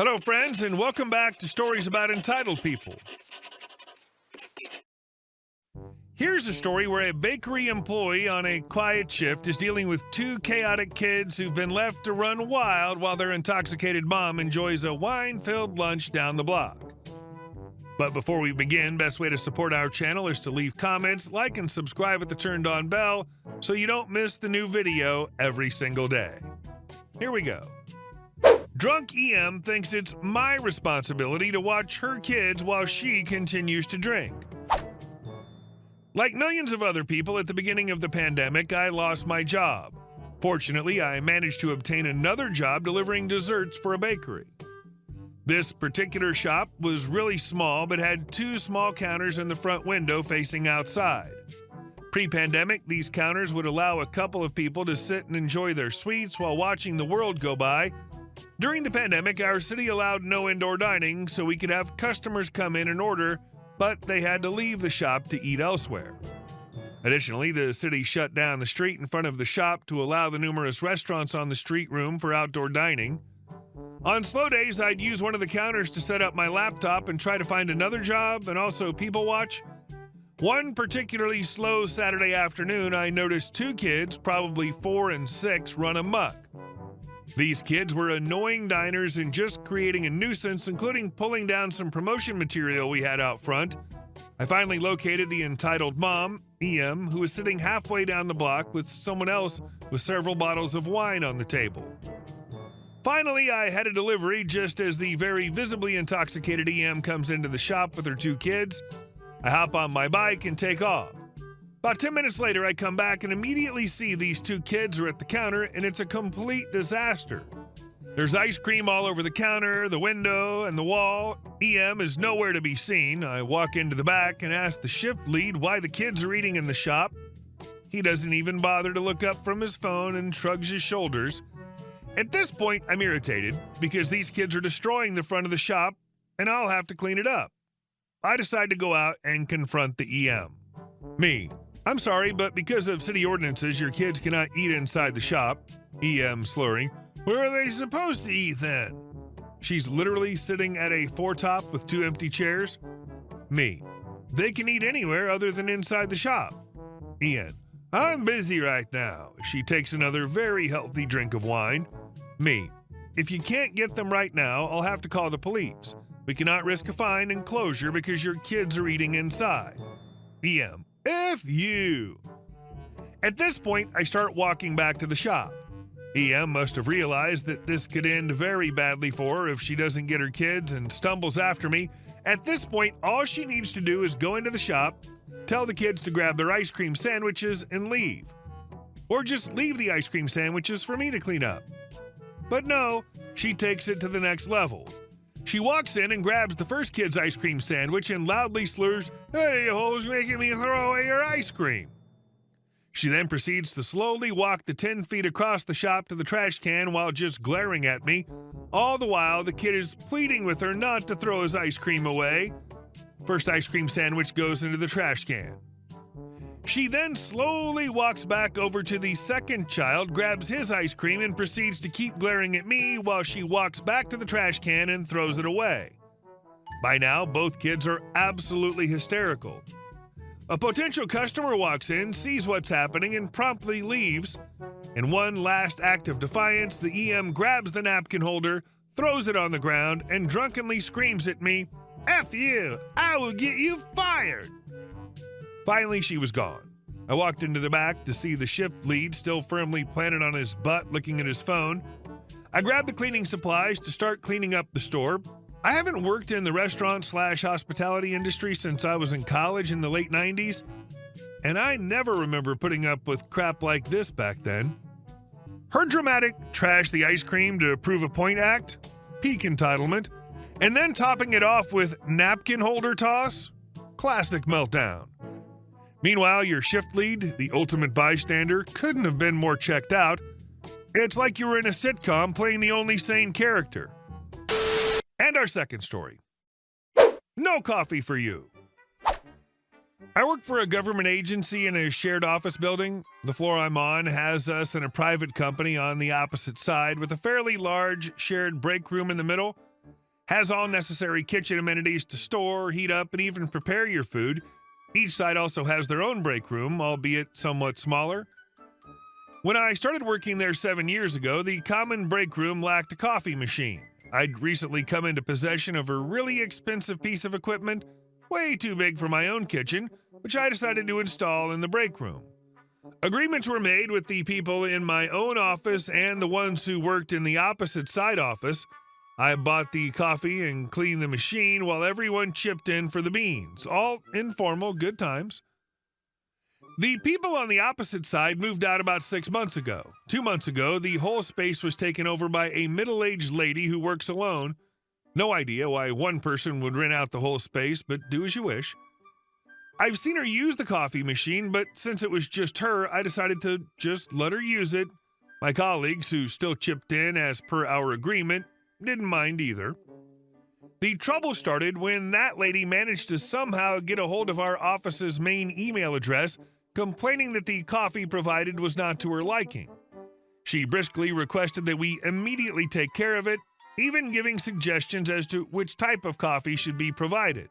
Hello, friends, and welcome back to Stories About Entitled People. Here's a story where a bakery employee on a quiet shift is dealing with two chaotic kids who've been left to run wild while their intoxicated mom enjoys a wine-filled lunch down the block. But before we begin, best way to support our channel is to leave comments, like, and subscribe with the turned-on bell so you don't miss the new video every single day. Here we go. Drunk EM thinks it's my responsibility to watch her kids while she continues to drink. Like millions of other people at the beginning of the pandemic, I lost my job. Fortunately, I managed to obtain another job delivering desserts for a bakery. This particular shop was really small but had two small counters in the front window facing outside. Pre-pandemic, these counters would allow a couple of people to sit and enjoy their sweets while watching the world go by. During the pandemic, our city allowed no indoor dining, so we could have customers come in and order, but they had to leave the shop to eat elsewhere. Additionally, the city shut down the street in front of the shop to allow the numerous restaurants on the street room for outdoor dining. On slow days, I'd use one of the counters to set up my laptop and try to find another job and also people watch. One particularly slow Saturday afternoon, I noticed two kids, probably 4 and 6, run amok. These kids were annoying diners and just creating a nuisance, including pulling down some promotion material we had out front. I finally located the entitled mom, EM, who was sitting halfway down the block with someone else with several bottles of wine on the table. Finally, I had a delivery just as the very visibly intoxicated EM comes into the shop with her two kids. I hop on my bike and take off. About 10 minutes later, I come back and immediately see these two kids are at the counter, and it's a complete disaster. There's ice cream all over the counter, the window, and the wall. EM is nowhere to be seen. I walk into the back and ask the shift lead why the kids are eating in the shop. He doesn't even bother to look up from his phone and shrugs his shoulders. At this point, I'm irritated because these kids are destroying the front of the shop, and I'll have to clean it up. I decide to go out and confront the EM. Me. I'm sorry, but because of city ordinances, your kids cannot eat inside the shop. EM slurring. Where are they supposed to eat then? She's literally sitting at a foretop with two empty chairs. Me. They can eat anywhere other than inside the shop. Ian. I'm busy right now. She takes another very healthy drink of wine. Me. If you can't get them right now, I'll have to call the police. We cannot risk a fine and closure because your kids are eating inside. EM. F you. At this point, I start walking back to the shop. EM must have realized that this could end very badly for her if she doesn't get her kids and stumbles after me. At this point, all she needs to do is go into the shop, tell the kids to grab their ice cream sandwiches and leave. Or just leave the ice cream sandwiches for me to clean up. But no, she takes it to the next level. She walks in and grabs the first kid's ice cream sandwich and loudly slurs, "Hey, hoes, making me throw away your ice cream." She then proceeds to slowly walk the 10 feet across the shop to the trash can while just glaring at me. All the while, the kid is pleading with her not to throw his ice cream away. First ice cream sandwich goes into the trash can. She then slowly walks back over to the second child, grabs his ice cream, and proceeds to keep glaring at me while she walks back to the trash can and throws it away. By now, both kids are absolutely hysterical. A potential customer walks in, sees what's happening, and promptly leaves. In one last act of defiance, the EM grabs the napkin holder, throws it on the ground, and drunkenly screams at me, "F you! I will get you fired!" Finally, she was gone. I walked into the back to see the shift lead still firmly planted on his butt looking at his phone. I grabbed the cleaning supplies to start cleaning up the store. I haven't worked in the restaurant/hospitality industry since I was in college in the late 90s, and I never remember putting up with crap like this back then. Her dramatic trash the ice cream to prove a point act, peak entitlement, and then topping it off with napkin holder toss, classic meltdown. Meanwhile, your shift lead, the ultimate bystander, couldn't have been more checked out. It's like you were in a sitcom playing the only sane character. And our second story. No coffee for you. I work for a government agency in a shared office building. The floor I'm on has us in a private company on the opposite side with a fairly large shared break room in the middle. Has all necessary kitchen amenities to store, heat up, and even prepare your food. Each side also has their own break room, albeit somewhat smaller. When I started working there 7 years ago, the common break room lacked a coffee machine. I'd recently come into possession of a really expensive piece of equipment, way too big for my own kitchen, which I decided to install in the break room. Agreements were made with the people in my own office and the ones who worked in the opposite side office. I bought the coffee and cleaned the machine while everyone chipped in for the beans. All informal, good times. The people on the opposite side moved out about 6 months ago. 2 months ago, the whole space was taken over by a middle-aged lady who works alone. No idea why one person would rent out the whole space, but do as you wish. I've seen her use the coffee machine, but since it was just her, I decided to just let her use it. My colleagues, who still chipped in as per our agreement, didn't mind either. The trouble started when that lady managed to somehow get a hold of our office's main email address, complaining that the coffee provided was not to her liking. She briskly requested that we immediately take care of it, even giving suggestions as to which type of coffee should be provided.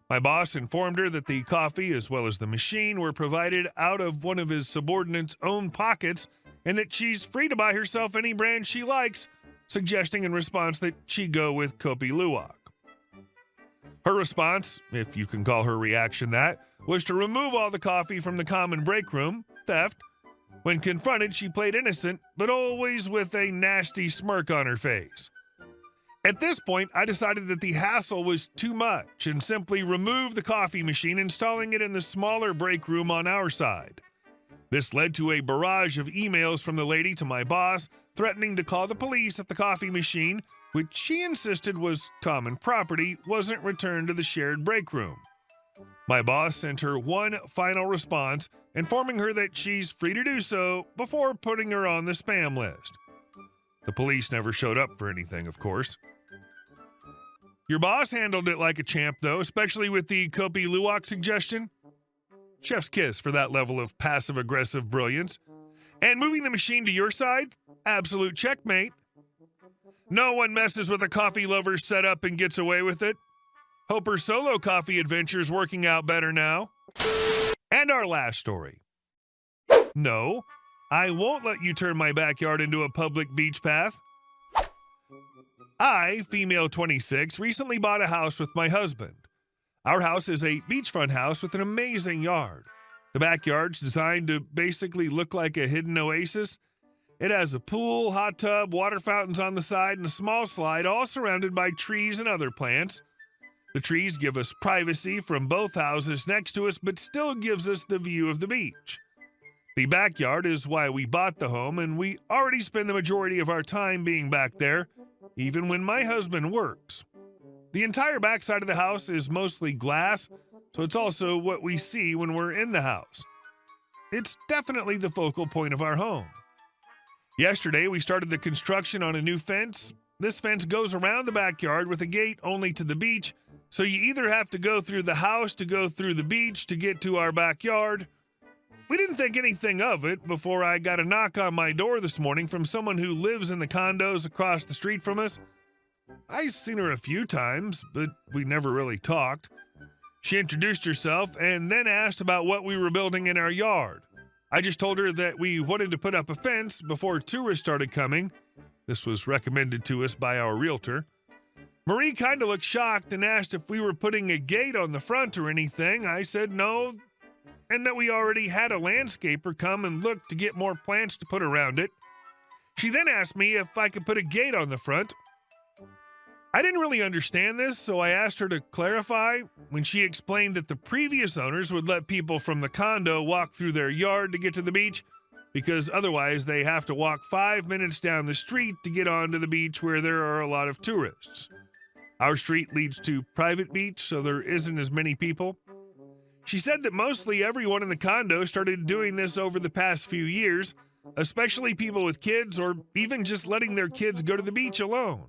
My boss informed her that the coffee, as well as the machine, were provided out of one of his subordinates' own pockets and that she's free to buy herself any brand she likes, suggesting in response that she go with Kopi Luwak. Her response, if you can call her reaction that, was to remove all the coffee from the common break room, theft. When confronted, she played innocent, but always with a nasty smirk on her face. At this point, I decided that the hassle was too much and simply removed the coffee machine, installing it in the smaller break room on our side. This led to a barrage of emails from the lady to my boss, threatening to call the police if the coffee machine, which she insisted was common property, wasn't returned to the shared break room. My boss sent her one final response, informing her that she's free to do so before putting her on the spam list. The police never showed up for anything, of course. Your boss handled it like a champ, though, especially with the Kopi Luwak suggestion. Chef's kiss for that level of passive-aggressive brilliance. And moving the machine to your side? Absolute checkmate. No one messes with a coffee lover's setup and gets away with it. Hope her solo coffee adventure's working out better now. And our last story. No, I won't let you turn my backyard into a public beach path. I, female 26, recently bought a house with my husband. Our house is a beachfront house with an amazing yard. The backyard's designed to basically look like a hidden oasis. It has a pool, hot tub, water fountains on the side, and a small slide, all surrounded by trees and other plants. The trees give us privacy from both houses next to us, but still gives us the view of the beach. The backyard is why we bought the home, and we already spend the majority of our time being back there, even when my husband works. The entire backside of the house is mostly glass, so it's also what we see when we're in the house. It's definitely the focal point of our home. Yesterday, we started the construction on a new fence. This fence goes around the backyard with a gate only to the beach, so you either have to go through the house to go through the beach to get to our backyard. We didn't think anything of it before I got a knock on my door this morning from someone who lives in the condos across the street from us. I've seen her a few times, but we never really talked. She introduced herself and then asked about what we were building in our yard. I just told her that we wanted to put up a fence before tourists started coming. This was recommended to us by our realtor. Marie kind of looked shocked and asked if we were putting a gate on the front or anything. I said no, and that we already had a landscaper come and look to get more plants to put around it. She then asked me if I could put a gate on the front. I didn't really understand this, so I asked her to clarify when she explained that the previous owners would let people from the condo walk through their yard to get to the beach, because otherwise they have to walk 5 minutes down the street to get onto the beach where there are a lot of tourists. Our street leads to private beach, so there isn't as many people. She said that mostly everyone in the condo started doing this over the past few years, especially people with kids or even just letting their kids go to the beach alone.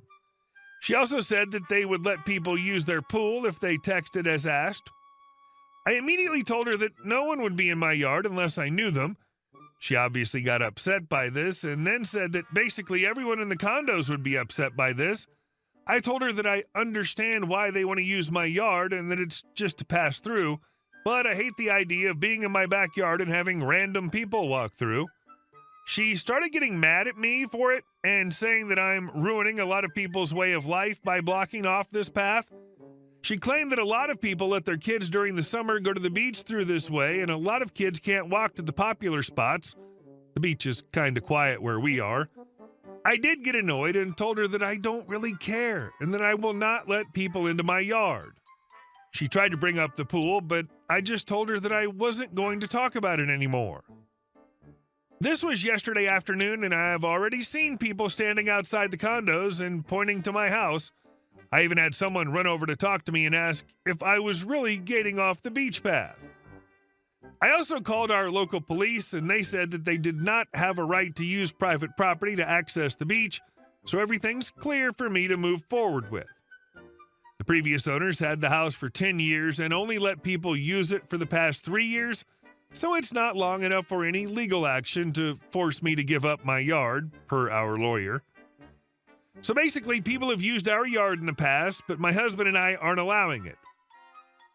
She also said that they would let people use their pool if they texted as asked. I immediately told her that no one would be in my yard unless I knew them. She obviously got upset by this and then said that basically everyone in the condos would be upset by this. I told her that I understand why they want to use my yard and that it's just to pass through, but I hate the idea of being in my backyard and having random people walk through. She started getting mad at me for it and saying that I'm ruining a lot of people's way of life by blocking off this path. She claimed that a lot of people let their kids during the summer go to the beach through this way, and a lot of kids can't walk to the popular spots. The beach is kind of quiet where we are. I did get annoyed and told her that I don't really care and that I will not let people into my yard. She tried to bring up the pool, but I just told her that I wasn't going to talk about it anymore. This was yesterday afternoon, and I have already seen people standing outside the condos and pointing to my house. I even had someone run over to talk to me and ask if I was really gating off the beach path. I also called our local police, and they said that they did not have a right to use private property to access the beach, so everything's clear for me to move forward with. The previous owners had the house for 10 years and only let people use it for the past 3 years, so it's not long enough for any legal action to force me to give up my yard, per our lawyer. So basically, people have used our yard in the past, but my husband and I aren't allowing it.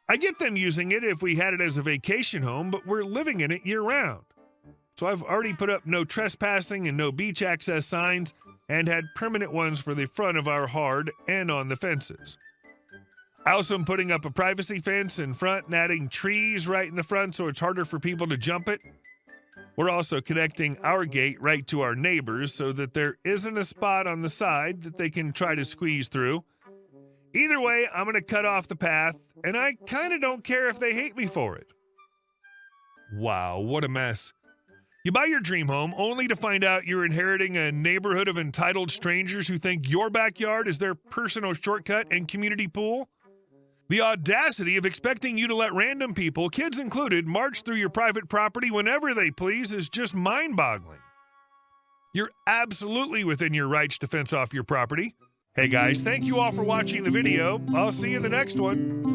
I get them using it if we had it as a vacation home, but we're living in it year-round. So I've already put up no trespassing and no beach access signs and had permanent ones for the front of our yard and on the fences. I also am putting up a privacy fence in front and adding trees right in the front so it's harder for people to jump it. We're also connecting our gate right to our neighbors so that there isn't a spot on the side that they can try to squeeze through. Either way, I'm going to cut off the path, and I kind of don't care if they hate me for it. Wow, what a mess. You buy your dream home only to find out you're inheriting a neighborhood of entitled strangers who think your backyard is their personal shortcut and community pool. The audacity of expecting you to let random people, kids included, march through your private property whenever they please is just mind-boggling. You're absolutely within your rights to fence off your property. Hey guys, thank you all for watching the video. I'll see you in the next one.